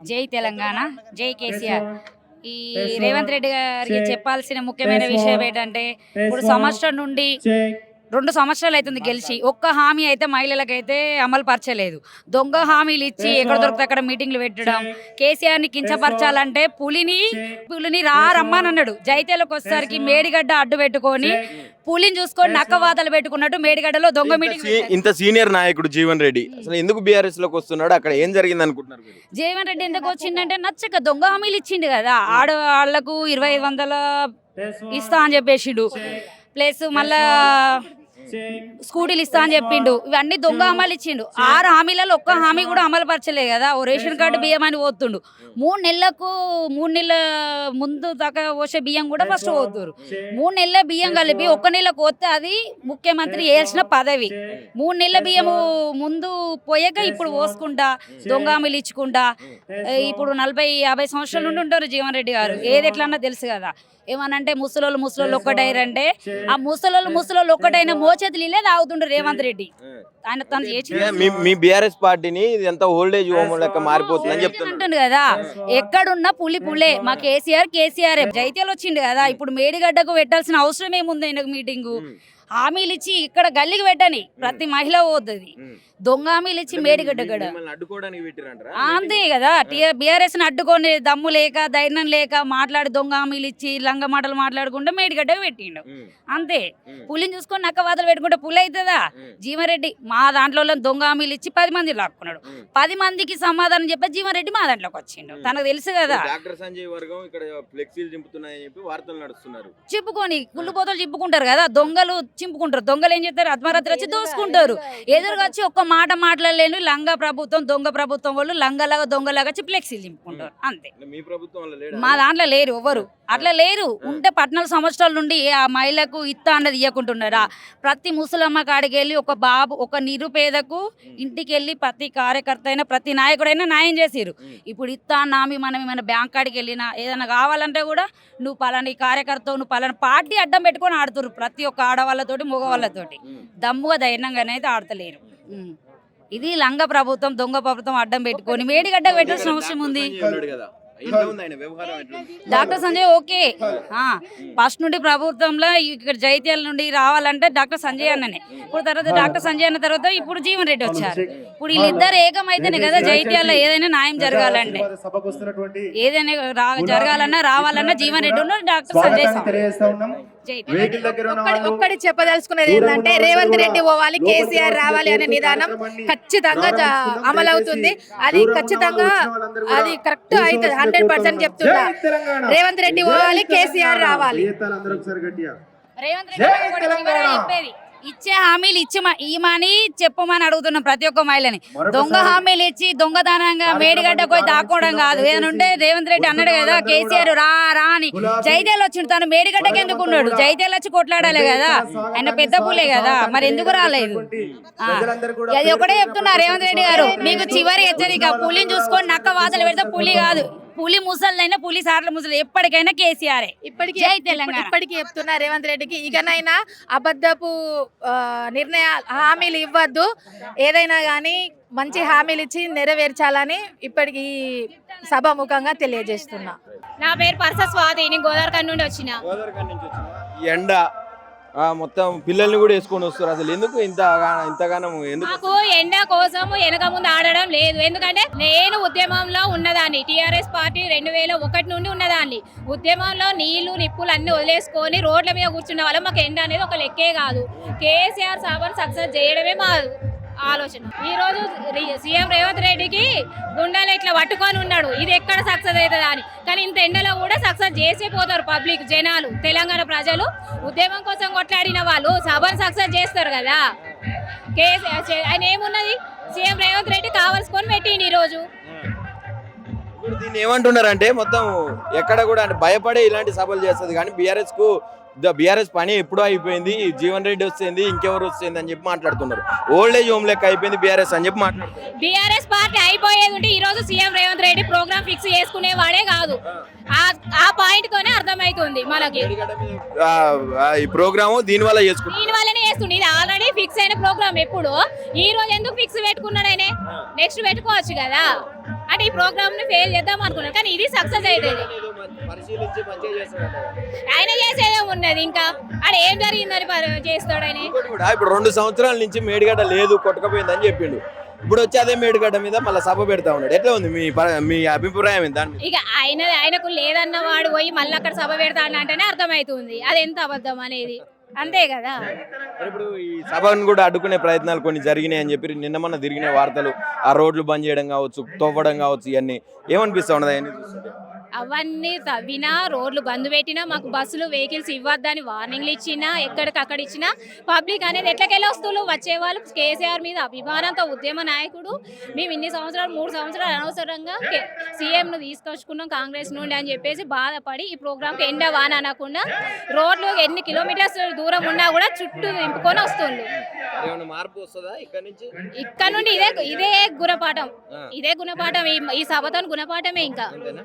జై తెలంగాణ, జై కేసీఆర్. ఈ రేవంత్ రెడ్డి గారికి చెప్పాల్సిన ముఖ్యమైన విషయం ఏంటంటే, ఇప్పుడు సంవత్సరం నుండి 2 సంవత్సరాలు అవుతుంది గెలిచి, ఒక్క హామీ అయితే మహిళలకైతే అమలు పరచలేదు. దొంగ హామీలు ఇచ్చి ఎక్కడ దొరికితే అక్కడ మీటింగ్లు పెట్టడం, కేసీఆర్ని కించపరచాలంటే పులిని రమ్మని అన్నాడు. జైత్యాలకు వచ్చేసరికి మేడిగడ్డ అడ్డు పెట్టుకొని పులిని చూసుకొని నక్కవాతలు పెట్టుకున్నట్టు మేడిగడ్డలో దొంగ మీటింగ్. ఇంత సీనియర్ నాయకుడు జీవన్ రెడ్డి అసలు ఎందుకు బీఆర్ఎస్ లోకి వస్తున్నాడు? అక్కడ ఏం జరిగింది అనుకుంటున్నారు? జీవన్ రెడ్డి ఎందుకు వచ్చిందంటే నచ్చక దొంగ హామీలు ఇచ్చిండు కదా. ఆడవాళ్లకు 2500 ఇస్తా అని చెప్పేసిండు, ప్లస్ మళ్ళా స్కూటీలు ఇస్తా అని చెప్పిండు. ఇవన్నీ దొంగ హామీలు ఇచ్చిండు. 6 హామీలలో ఒక్క హామీ కూడా అమలు పరచలేదు కదా. ఓ రేషన్ కార్డు బియ్యం అని పోతుండు. 3 నెలల ముందు దాకా వచ్చే బియ్యం కూడా ఫస్ట్ పోతున్నారు. 3 నెలల బియ్యం కలిపి 1 నెలకు పోతే అది ముఖ్యమంత్రి వేసిన పదవి. 3 నెలల బియ్యము ముందు పోయాక ఇప్పుడు పోసుకుంటా దొంగ హామీలు ఇచ్చుకుంటా. ఇప్పుడు 40-50 సంవత్సరాల నుండి ఉంటారు జీవన్ రెడ్డి గారు. ఏది ఎట్లన్నా తెలుసు కదా. ఏమనంటే ముసలోళ్ళు ఒక్కటైరంటే ఆ ముసలోళ్ళు ఒక్కటైన మోచేతులు ఇల్లే తాగుతుండ్రు రేవంత్ రెడ్డి. ఆయన తను మీ బీఆర్ఎస్ పార్టీని ఎంత ఓల్డేజ్ హోమ్ లెక్క మారిపోతుందని చెప్తుంటుంది కదా. ఎక్కడున్నా పులే మా కేసీఆర్ జైత్యాలు వచ్చిండు కదా. ఇప్పుడు మేడిగడ్డకు పెట్టాల్సిన అవసరం ఏముంది ఆయనకు మీటింగు? హామీలు ఇచ్చి ఇక్కడ గల్లీకి పెట్టని ప్రతి మహిళ పోతుంది. దొంగ హామీలు ఇచ్చి మేడిగడ్డ అంతే కదా. బీఆర్ఎస్ ని అడ్డుకొని దమ్ము లేక ధైర్యం లేక మాట్లాడి దొంగ హామీలు ఇచ్చి లంగ మాటలు మాట్లాడుకుంటే మేడిగడ్డకు పెట్టిండు అంతే. పులిని చూసుకొని నక్కవాతలు పెట్టుకుంటే పులి అవుతుందా? జీవన్రెడ్డి మా దాంట్లో దొంగ హామీలు ఇచ్చి 10 మంది లాక్కున్నాడు. 10 మందికి సమాధానం చెప్పి జీవన్రెడ్డి మా దాంట్లోకి వచ్చిండు. తనకు తెలుసు కదా. చెప్పుకొని కుళ్ళు పోతలు చెప్పుకుంటారు కదా. దొంగలు చింపుకుంటారు. దొంగలు ఏం చేస్తారు? అర్ధరాత్రి వచ్చి దోసుకుంటారు. ఎదురుగా వచ్చి ఒక్క మాట మాట్లాడలేను లంగ ప్రభుత్వం దొంగ ప్రభుత్వం వాళ్ళు లంగలాగా దొంగలాగా వచ్చి ఫ్లెక్సీలు చింపుకుంటారు అంతే. మా దాంట్లో లేరు ఎవరు అట్లా లేరు. ఉంటే 14 సంవత్సరాల నుండి ఆ మహిళకు ఇత్తా అన్నది ఇవ్వకుంటున్నారా? ప్రతి ముసలమ్మ కాడికి వెళ్ళి ఒక నిరుపేదకు ఇంటికి వెళ్ళి ప్రతి కార్యకర్త అయినా ప్రతి నాయకుడైనా న్యాయం చేసిరు. ఇప్పుడు ఇత్తా నామి మనం ఏమైనా బ్యాంక్ కాడికి వెళ్ళినా ఏదైనా కావాలంటే కూడా నువ్వు పలాని కార్యకర్త నువ్వు పలాని పార్టీ అడ్డం పెట్టుకొని ఆడుతురు. ప్రతి ఒక్క ఆడవాళ్ళతోటి మగవాళ్ళతోటి దమ్ముగా ధైర్యంగానే అయితే ఆడతలేరు. ఇది లంగ ప్రభుత్వం దొంగ ప్రభుత్వం అడ్డం పెట్టుకొని మేడిగడ్డ పెట్టాల్సిన అవసరం ఉంది. Doctor Sanjay okay. ఫస్ట్ నుండి ప్రభుత్వంలో ఇక్కడ జైత్యాల నుండి రావాలంటే డాక్టర్ సంజయ్ అన్ననే. ఇప్పుడు తర్వాత డాక్టర్ సంజయ్ అన్న తర్వాత ఇప్పుడు జీవన్ రెడ్డి వచ్చారు. ఇప్పుడు వీళ్ళిద్దరు ఏకమైతేనే కదా జైత్యాల్లో ఏదైనా న్యాయం జరగాలంటే ఏదైనా జరగాలన్నా రావాలన్నా జీవన్ రెడ్డి ఉన్నారు డాక్టర్ సంజయ్. ఒక్కటి చెప్పదలుచుకున్నది ఏంటంటే రేవంత్ రెడ్డి పోవాలి కేసీఆర్ రావాలి అనే నిదానం ఖచ్చితంగా అమలవుతుంది. అది ఖచ్చితంగా అది కరెక్ట్ అవుతుంది. 100% చెప్తున్నా. రేవంత్ రెడ్డి పోవాలి కేసీఆర్ రావాలి. రేవంత్ రెడ్డి చెప్పేది ఇచ్చే హామీలు ఇమ్మని చెప్పమని అడుగుతున్నాం ప్రతి ఒక్క మహిళని. దొంగ హామీలు ఇచ్చి దొంగతనంగా మేడిగడ్డ పోయి దాక్కోవడం కాదు. ఏదనుంటే రేవంత్ రెడ్డి అన్నాడు కదా కేసీఆర్ రా అని. జైత్యాలు వచ్చిండు. తను మేడిగడ్డకి ఎందుకు ఉన్నాడు? జైత్యాలు వచ్చి కొట్లాడాలి కదా. ఆయన పెద్ద పులే కదా. మరి ఎందుకు రాలేదు? అది ఒకటే చెప్తున్నా రేవంత్ రెడ్డి గారు, మీకు చివరి హెచ్చరిక. పులిని చూసుకొని నక్క వాతలు పెడితే పులి కాదు. పులి ముసలినైనా పులి సార్ల ముసలి ఎప్పటికైనా కేసీఆర్. ఇప్పటికీ చెప్తున్నా రేవంత్ రెడ్డికి ఇకనైనా అబద్ధపు హామీలు ఇవ్వద్దు. ఏదైనా కానీ మంచి హామీలు ఇచ్చి నెరవేర్చాలని ఇప్పటికి సభాముఖంగా తెలియజేస్తున్నా. నా పేరు పర్స స్వాతి. నేను గోదావరి నుండి వచ్చిన. ఎండ మొత్తం పిల్లల్ని కూడా వేసుకొని వస్తారు. అసలు ఎందుకు ఇంతగానం? నాకు ఎండ కోసం వెనక ముందు ఆడడం లేదు. ఎందుకంటే నేను ఉద్యమంలో ఉన్నదాన్ని. టీఆర్ఎస్ పార్టీ 2001 నుండి ఉన్నదాన్ని. ఉద్యమంలో నీళ్లు నిప్పులు అన్ని వదిలేసుకొని రోడ్ల మీద కూర్చున్న వాళ్ళం. మాకు ఎండ అనేది ఒక లెక్కే కాదు. కేసీఆర్ సభను సక్సెస్ చేయడమే మా ఆలోచన. ఈ రోజు సీఎం రేవంత్ రెడ్డికి గుండెలు ఇట్లా పట్టుకొని ఉన్నాడు. ఇది ఎక్కడ సక్సెస్ అవుతుంది అని. కానీ ఇంత ఎండలో కూడా సక్సెస్ చేసే పోతారు పబ్లిక్ జనాలు. తెలంగాణ ప్రజలు ఉద్యమం కోసం కొట్లాడిన వాళ్ళు సభను సక్సెస్ చేస్తారు కదా. ఆయన ఏమున్నది? సీఎం రేవంత్ రెడ్డి కావాల్సుకొని పెట్టిండు ఈ రోజు. దీన్ని ఏమంటున్నారంటే మొత్తం ఎక్కడ కూడా అంటే భయపడే ఇలాంటి సభలు చేస్తుంది. కానీ బీఆర్ఎస్ కు బీఆర్ఎస్ పని ఎప్పుడో అయిపోయింది, జీవన్ రెడ్డి వస్తుంది ఇంకెవరు వస్తుంది అని చెప్పి మాట్లాడుతున్నారు. ఓల్డ్ ఏజ్ హోమ్ లెక్క అయిపోయింది బీఆర్ఎస్ అని చెప్పి మాట్లాడుతున్నారు. బీఆర్ఎస్ పార్టీ అయిపోయేది ఉంటే ఈ రోజు CM Revanth Reddy programme fix చేసుకునేవాడే కాదు. ఆ పాయింట్ తోనే అర్థమవుతుంది మనకి. ఈ ప్రోగ్రామ్ దీని వల్ల చేసుకుంటారు, దీని వల్లనే చేస్తుంది. ఇది ఆల్రెడీ ఫిక్స్ అయిన ప్రోగ్రామ్. ఎప్పుడు ఈ రోజు ఎందుకు ఫిక్స్ పెట్టుకున్నాడు ఆయన? నెక్స్ట్ పెట్టుకోవచ్చు కదా. అంటే ఈ ప్రోగ్రామ్ ని ఫెయిల్ చేద్దాం అనుకున్నాడు, కానీ ఇది సక్సెస్ అవుతుంది. ఆయన చేసేదే ఉన్నది, ఇంకా ఆడ ఏం జరిగిందని చేస్తాడు ఆయన. ఇప్పుడు 2 సంవత్సరాల నుంచి మేడిగడ్డ లేదు కొట్టకపోయిందని చెప్పిండు. ఇప్పుడు వచ్చి అదే మేడిగడ్డ మీద మళ్ళీ సభ పెడతా ఉన్నాడు. ఎట్లా ఉంది మీ అభిప్రాయం ఏంటి దాని మీద? ఇక ఆయనకు లేదన్న వాడు పోయి మళ్ళీ అక్కడ సభ పెడతా అంటేనే అర్థమవుతుంది అది ఎంత అబద్ధం అనేది. అంతే కదా. ఇప్పుడు ఈ సభను కూడా అడ్డుకునే ప్రయత్నాలు కొన్ని జరిగినాయి అని చెప్పి నిన్న మొన్న తిరిగిన వార్తలు, ఆ రోడ్లు బంద్ చేయడం కావచ్చు, తవ్వడం కావచ్చు, ఇవన్నీ ఏమనిపిస్తా ఉన్నది అవన్నీ చూస్తుంటే? అవన్నీ తవ్వినా, రోడ్లు బంద్ పెట్టినా, మాకు బస్సులు వెహికల్స్ ఇవ్వద్దని వార్నింగ్లు ఇచ్చినా, ఎక్కడికక్కడ ఇచ్చినా పబ్లిక్ అనేది ఎట్లకెళ్ళి వస్తువులు వచ్చేవాళ్ళు కేసీఆర్ మీద అభిమానంతో ఉద్యమ నాయకుడు. మేము ఇన్ని సంవత్సరాలు 3 సంవత్సరాలు అనవసరంగా సీఎంను తీసుకొచ్చుకున్నాం కాంగ్రెస్ నుండి అని చెప్పేసి బాధపడి ఈ ప్రోగ్రామ్కి ఎండ వాన అనకుండా రోడ్లు ఎన్ని కిలోమీటర్స్ దూరం ఉన్నా కూడా చుట్టూ నింపుకొని వస్తుండ్రు. మార్పు వస్తుందా ఇక్కడ నుండి? ఇదే గుణపాఠం, ఈ సభతో గుణపాఠమే ఇంకా.